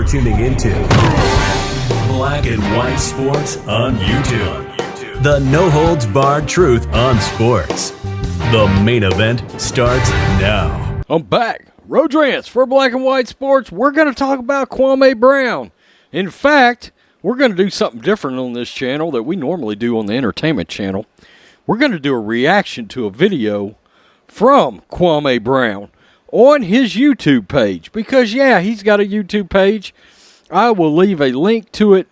You're tuning into Black and White Sports on YouTube. The no-holds-barred truth on sports. The main event starts now. I'm back. Rodrance for Black and White Sports. We're going to talk about Kwame Brown. In fact, we're going to do something different on this channel that we normally do on the entertainment channel. We're going to do a reaction to a video from Kwame Brown on his YouTube page. Because, yeah, he's got a YouTube page. I will leave a link to it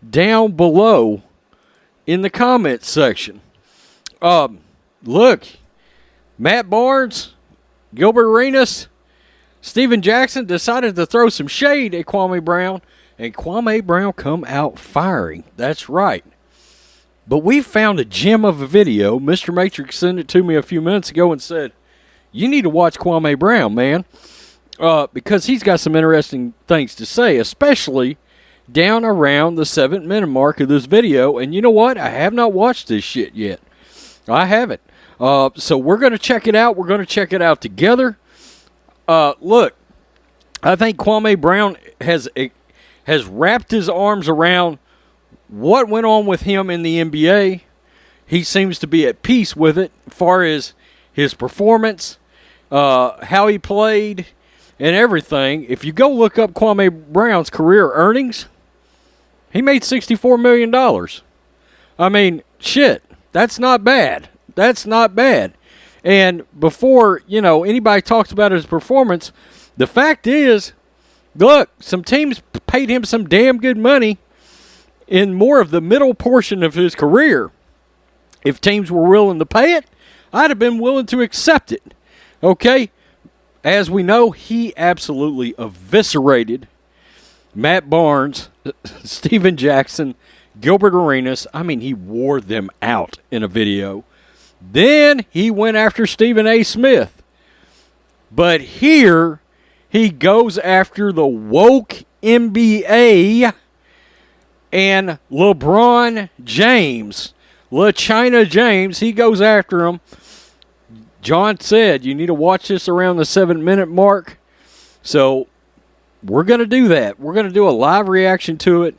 down below in the comments section. Look, Matt Barnes, Gilbert Arenas, Steven Jackson decided to throw some shade at Kwame Brown, and Kwame Brown come out firing. That's right. But we found a gem of a video. Mr. Matrix sent it to me a few minutes ago and said, you need to watch Kwame Brown, man, because he's got some interesting things to say, especially down around the 7-minute mark of this video. And you know what? I have not watched this shit yet. I haven't. So we're going to check it out. We're going to check it out together. Look, I think Kwame Brown has wrapped his arms around what went on with him in the NBA. He seems to be at peace with it as far as his performance, how he played, and everything. If you go look up Kwame Brown's career earnings, he made $64 million. I mean, shit, that's not bad. That's not bad. And before, anybody talks about his performance, the fact is, look, some teams paid him some damn good money in more of the middle portion of his career. If teams were willing to pay it, I'd have been willing to accept it. Okay? As we know, he absolutely eviscerated Matt Barnes, Steven Jackson, Gilbert Arenas. I mean, he wore them out in a video. Then he went after Stephen A. Smith. But here, he goes after the woke NBA and LeBron James. LaChina James, he goes after him. John said, you need to watch this around the 7-minute mark. So we're going to do that. We're going to do a live reaction to it,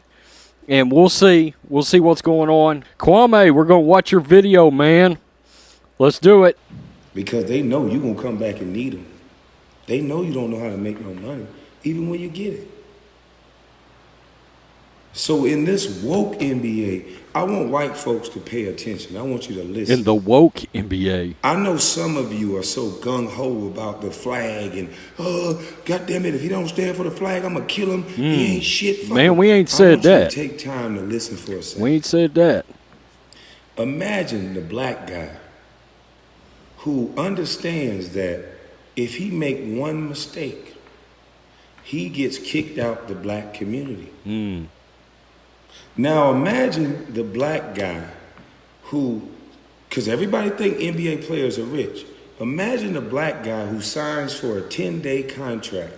and we'll see. We'll see what's going on. Kwame, we're going to watch your video, man. Let's do it. Because they know you're going to come back and need them. They know you don't know how to make no money, even when you get it. So in this woke NBA, I want white folks to pay attention. I want you to listen. In the woke NBA. I know some of you are so gung-ho about the flag and, God damn it, if he don't stand for the flag, I'm going to kill him. He ain't shit. Man, we ain't said that. I want you to take time to listen for a second. We ain't said that. Imagine the black guy who understands that if he make one mistake, he gets kicked out the black community. Now imagine the black guy who, because everybody think NBA players are rich. Imagine the black guy who signs for a 10-day contract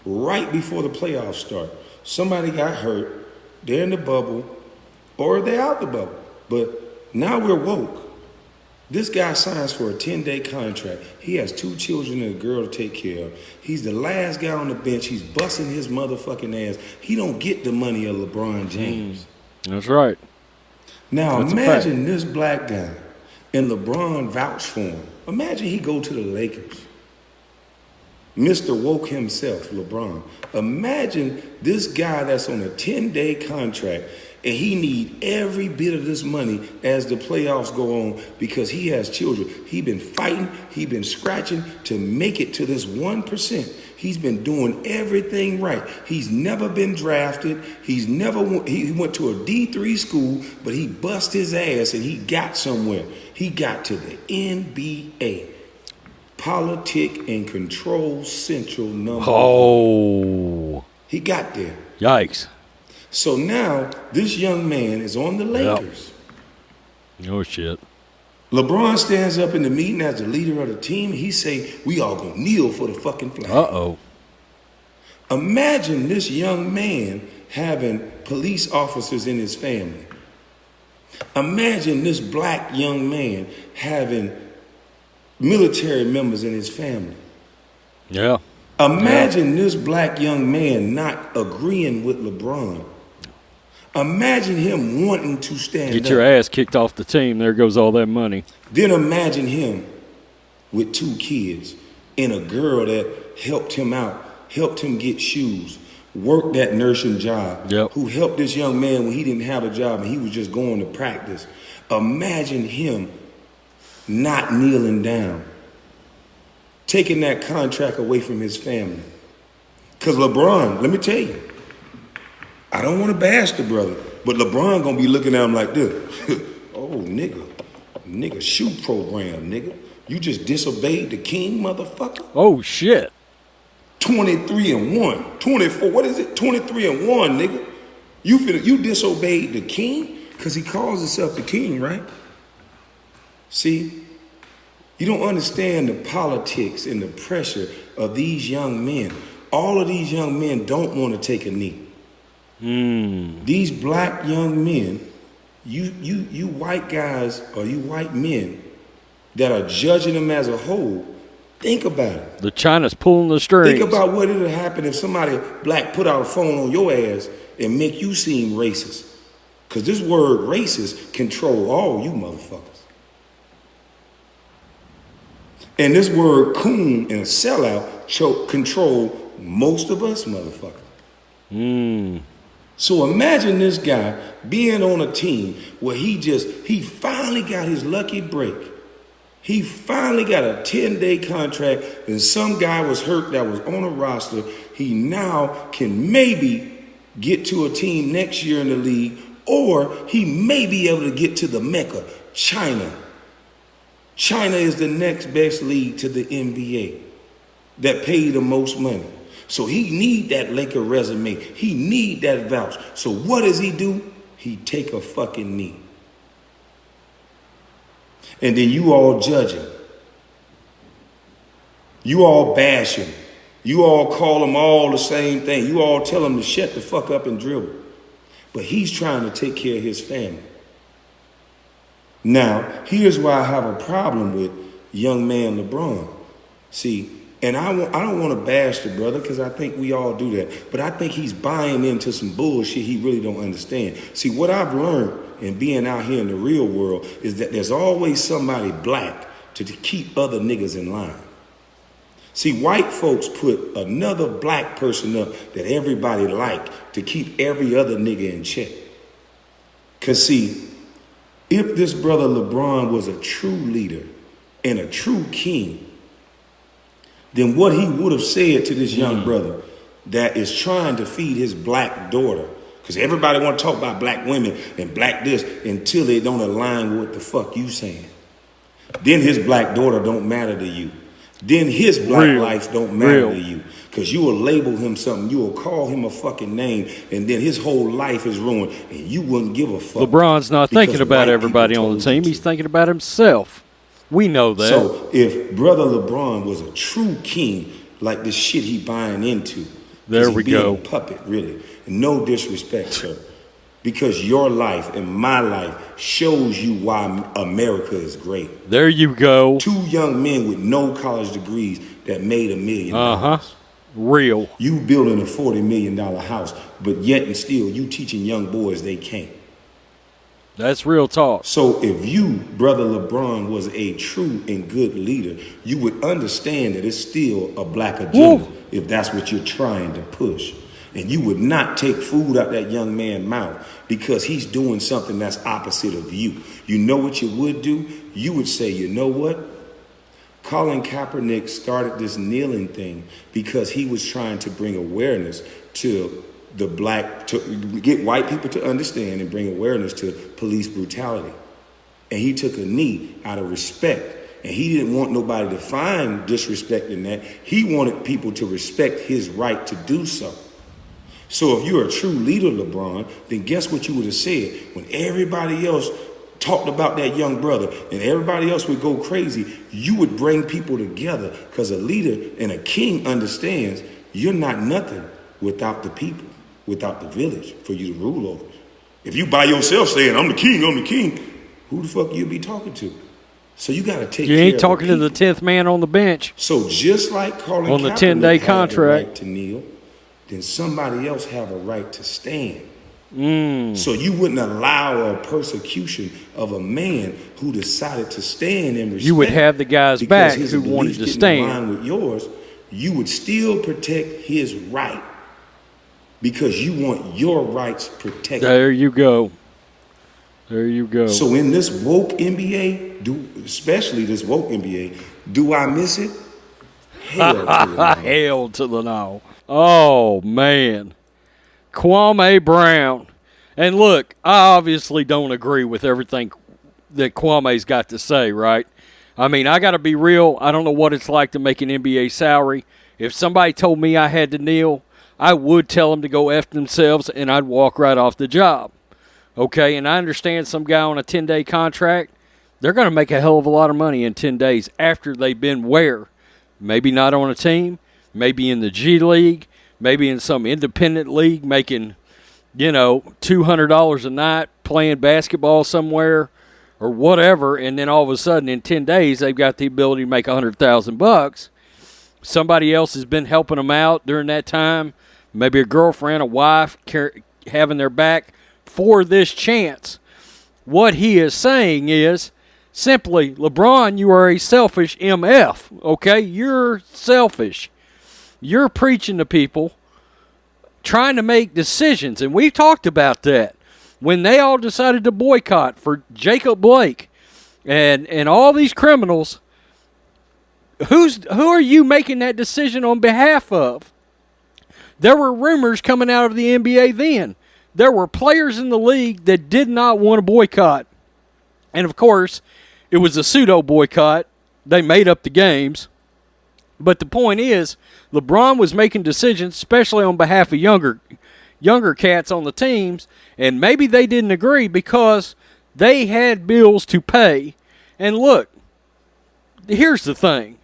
right before the playoffs start. Somebody got hurt, they're in the bubble, or they're out the bubble. But now we're woke. This guy signs for a 10-day contract. He has 2 children and a girl to take care of. He's the last guy on the bench. He's busting his motherfucking ass. He don't get the money of LeBron James. That's right. Now imagine this black guy and LeBron vouch for him. Imagine he go to the Lakers. Mr. Woke himself, LeBron. Imagine this guy that's on a 10-day contract and he need every bit of this money as the playoffs go on because he has children. He been fighting, he been scratching to make it to this 1%. He's been doing everything right. He's never been drafted. He went to a D3 school, but he bust his ass and he got somewhere. He got to the NBA. Politic and Control Central number. Oh. He got there. Yikes. So now this young man is on the Lakers. Yep. Oh, shit. LeBron stands up in the meeting as the leader of the team. He say, we all gonna kneel for the fucking flag. Uh-oh. Imagine this young man having police officers in his family. Imagine this black young man having military members in his family. Yeah. Imagine this black young man not agreeing with LeBron. Imagine him wanting to stand Get up. your ass kicked off the team. There goes all that money. Then imagine him with 2 kids and a girl that helped him out, helped him get shoes, worked that nursing job, who helped this young man when he didn't have a job and he was just going to practice. Imagine him not kneeling down, taking that contract away from his family. Because LeBron, let me tell you, I don't want to bash the brother, but LeBron going to be looking at him like this. Oh, nigga, shoe program, nigga. You just disobeyed the king, motherfucker. Oh, shit. 23-1, 24, what is it? 23-1, nigga. You disobeyed the king? Because he calls himself the king, right? See, you don't understand the politics and the pressure of these young men. All of these young men don't want to take a knee. These black young men, you white guys or you white men that are judging them as a whole, think about it. The China's pulling the strings. Think about what it'll happen if somebody black put out a phone on your ass and make you seem racist. Because this word racist control all you motherfuckers. And this word coon and a sellout control most of us motherfuckers. So imagine this guy being on a team where he finally got his lucky break. He finally got a 10-day contract and some guy was hurt that was on a roster. He now can maybe get to a team next year in the league, or he may be able to get to the Mecca, China. China is the next best league to the NBA that pay the most money. So he need that Laker resume. He need that vouch. So what does he do? He take a fucking knee. And then you all judge him. You all bash him. You all call him all the same thing. You all tell him to shut the fuck up and dribble. But he's trying to take care of his family. Now, here's why I have a problem with young man LeBron. See, and I don't want to bash the brother because I think we all do that. But I think he's buying into some bullshit he really don't understand. See, what I've learned in being out here in the real world is that there's always somebody black to keep other niggas in line. See, white folks put another black person up that everybody like to keep every other nigga in check. Because see, if this brother LeBron was a true leader and a true king, then what he would have said to this young brother that is trying to feed his black daughter, because everybody want to talk about black women and black this until they don't align with what the fuck you saying. Then his black daughter don't matter to you. Then his black life don't matter to you. Because you will label him something, you will call him a fucking name, and then his whole life is ruined, and you wouldn't give a fuck. LeBron's not thinking about everybody on the team. He's thinking about himself. We know that. So if brother LeBron was a true king, like this shit he buying into, there we go. A puppet, really. No disrespect, sir. Because your life and my life shows you why America is great. There you go. 2 young men with no college degrees that made $1 million. Real. You building a $40 million house, but yet and still you teaching young boys they can't. That's real talk. So if you, brother LeBron, was a true and good leader, you would understand that it's still a black agenda if that's what you're trying to push. And you would not take food out that young man's mouth because he's doing something that's opposite of you. You know what you would do? You would say, you know what? Colin Kaepernick started this kneeling thing because he was trying to bring awareness to the black, to get white people to understand and bring awareness to police brutality. And he took a knee out of respect. And he didn't want nobody to find disrespect in that. He wanted people to respect his right to do so. So if you're a true leader, LeBron, then guess what you would have said when everybody else talked about that young brother and everybody else would go crazy? You would bring people together because a leader and a king understands you're not nothing without the people, without the village for you to rule over. If you by yourself saying, I'm the king, who the fuck you be talking to? So you got to take You care ain't of talking to the people. 10th man on the bench. So just like Colin On the Kaepernick 10-day had contract. the right to kneel, then somebody else have a right to stand. Mm. So you wouldn't allow a persecution of a man who decided to stand in respect. You would have the guys because back his who wanted beliefs to didn't stand. align with yours. You would still protect his right because you want your rights protected. There you go. There you go. So in this woke NBA, especially this woke NBA, do I miss it? Hell to the no. Hell to the no. Oh, man. Kwame Brown. And look, I obviously don't agree with everything that Kwame's got to say, right? I mean, I got to be real. I don't know what it's like to make an NBA salary. If somebody told me I had to kneel, I would tell them to go F themselves, and I'd walk right off the job. Okay, and I understand some guy on a 10-day contract, they're going to make a hell of a lot of money in 10 days after they've been where? Maybe not on a team, maybe in the G League, maybe in some independent league making, $200 a night playing basketball somewhere or whatever, and then all of a sudden in 10 days they've got the ability to make $100,000. Somebody else has been helping them out during that time, maybe a girlfriend, a wife, having their back for this chance. What he is saying is simply, LeBron, you are a selfish MF, okay? You're selfish. You're preaching to people, trying to make decisions, and we've talked about that. When they all decided to boycott for Jacob Blake and all these criminals, who are you making that decision on behalf of? There were rumors coming out of the NBA then. There were players in the league that did not want to boycott. And, of course, it was a pseudo-boycott. They made up the games. But the point is, LeBron was making decisions, especially on behalf of younger cats on the teams, and maybe they didn't agree because they had bills to pay. And look, here's the thing.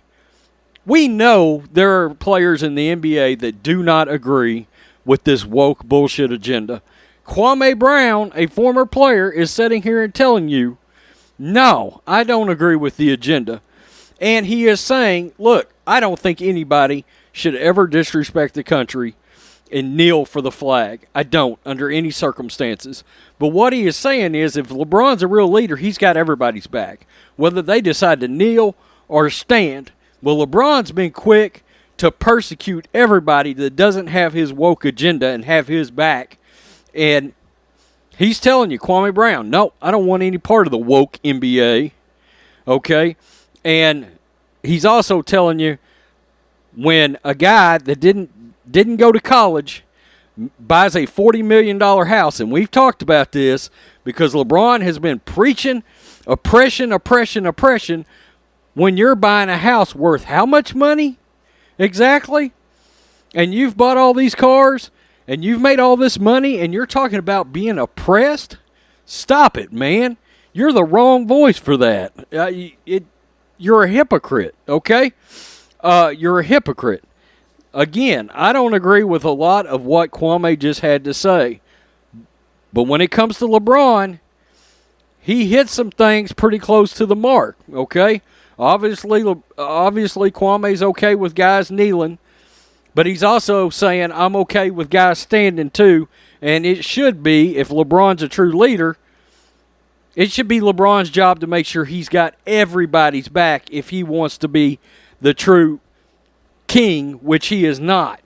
We know there are players in the NBA that do not agree with this woke bullshit agenda. Kwame Brown, a former player, is sitting here and telling you, no, I don't agree with the agenda. And he is saying, look, I don't think anybody should ever disrespect the country and kneel for the flag. I don't, under any circumstances. But what he is saying is, if LeBron's a real leader, he's got everybody's back, whether they decide to kneel or stand. Well, LeBron's been quick to persecute everybody that doesn't have his woke agenda and have his back. And he's telling you, Kwame Brown, no, I don't want any part of the woke NBA. Okay? And he's also telling you, when a guy that didn't go to college buys a $40 million house, and we've talked about this because LeBron has been preaching oppression. When you're buying a house worth how much money exactly? And you've bought all these cars, and you've made all this money, and you're talking about being oppressed? Stop it, man. You're the wrong voice for that. You're a hypocrite, okay? You're a hypocrite. Again, I don't agree with a lot of what Kwame just had to say. But when it comes to LeBron, he hit some things pretty close to the mark, okay? Obviously, Kwame's okay with guys kneeling, but he's also saying, I'm okay with guys standing too, and it should be, if LeBron's a true leader, it should be LeBron's job to make sure he's got everybody's back if he wants to be the true king, which he is not.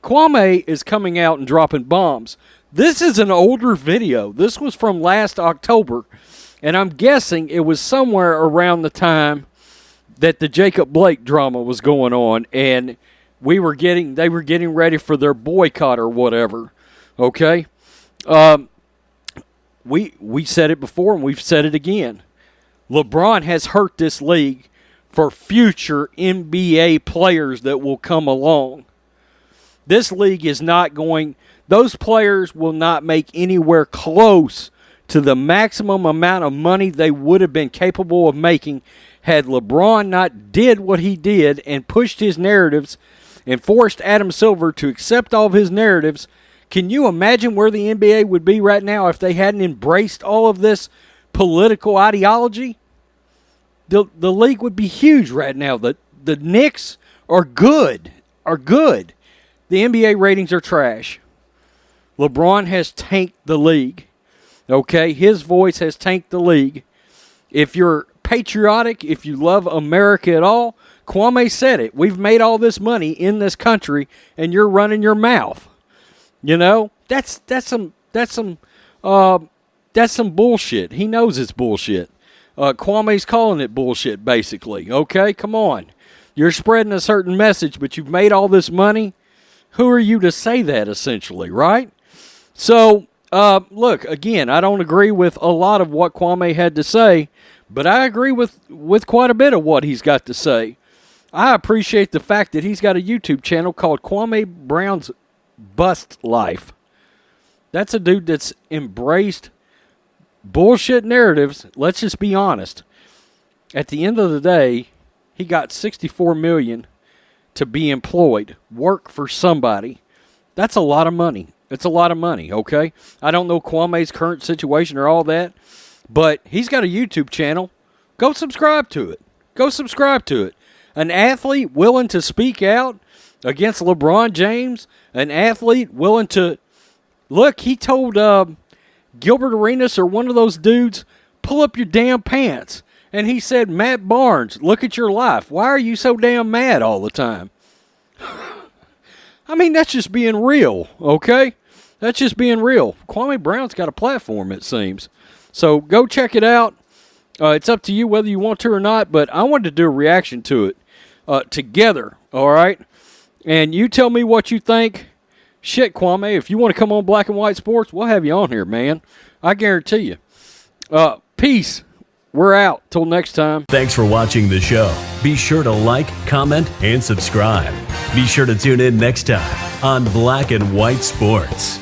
Kwame is coming out and dropping bombs. This is an older video. This was from last October, and I'm guessing it was somewhere around the time that the Jacob Blake drama was going on, and they were getting ready for their boycott or whatever. Okay? We said it before, and we've said it again. LeBron has hurt this league for future NBA players that will come along. This league is not going... Those players will not make anywhere close to the maximum amount of money they would have been capable of making had LeBron not did what he did and pushed his narratives and forced Adam Silver to accept all of his narratives. Can you imagine where the NBA would be right now if they hadn't embraced all of this political ideology? the league would be huge right now. The Knicks are good. The NBA ratings are trash. LeBron has tanked the league. Okay, his voice has tanked the league. If you're patriotic, if you love America at all, Kwame said it. We've made all this money in this country, and you're running your mouth. You know, that's some bullshit. He knows it's bullshit. Kwame's calling it bullshit, basically. Okay, come on. You're spreading a certain message, but you've made all this money. Who are you to say that, essentially, right? So, look, again, I don't agree with a lot of what Kwame had to say, but I agree with quite a bit of what he's got to say. I appreciate the fact that he's got a YouTube channel called Kwame Brown's Bust Life. That's a dude that's embraced bullshit narratives. Let's just be honest. At the end of the day, he got $64 million to be employed, work for somebody. That's a lot of money. It's a lot of money, okay? I don't know Kwame's current situation or all that, but he's got a YouTube channel. Go subscribe to it. Go subscribe to it. An athlete willing to speak out against LeBron James, an athlete willing to... Look, he told Gilbert Arenas or one of those dudes, pull up your damn pants. And he said, Matt Barnes, look at your life. Why are you so damn mad all the time? I mean, that's just being real, okay? That's just being real. Kwame Brown's got a platform, it seems. So go check it out. It's up to you whether you want to or not, but I wanted to do a reaction to it together, all right? And you tell me what you think. Shit, Kwame, if you want to come on Black and White Sports, we'll have you on here, man. I guarantee you. Peace. We're out. Till next time. Thanks for watching the show. Be sure to like, comment, and subscribe. Be sure to tune in next time on Black and White Sports.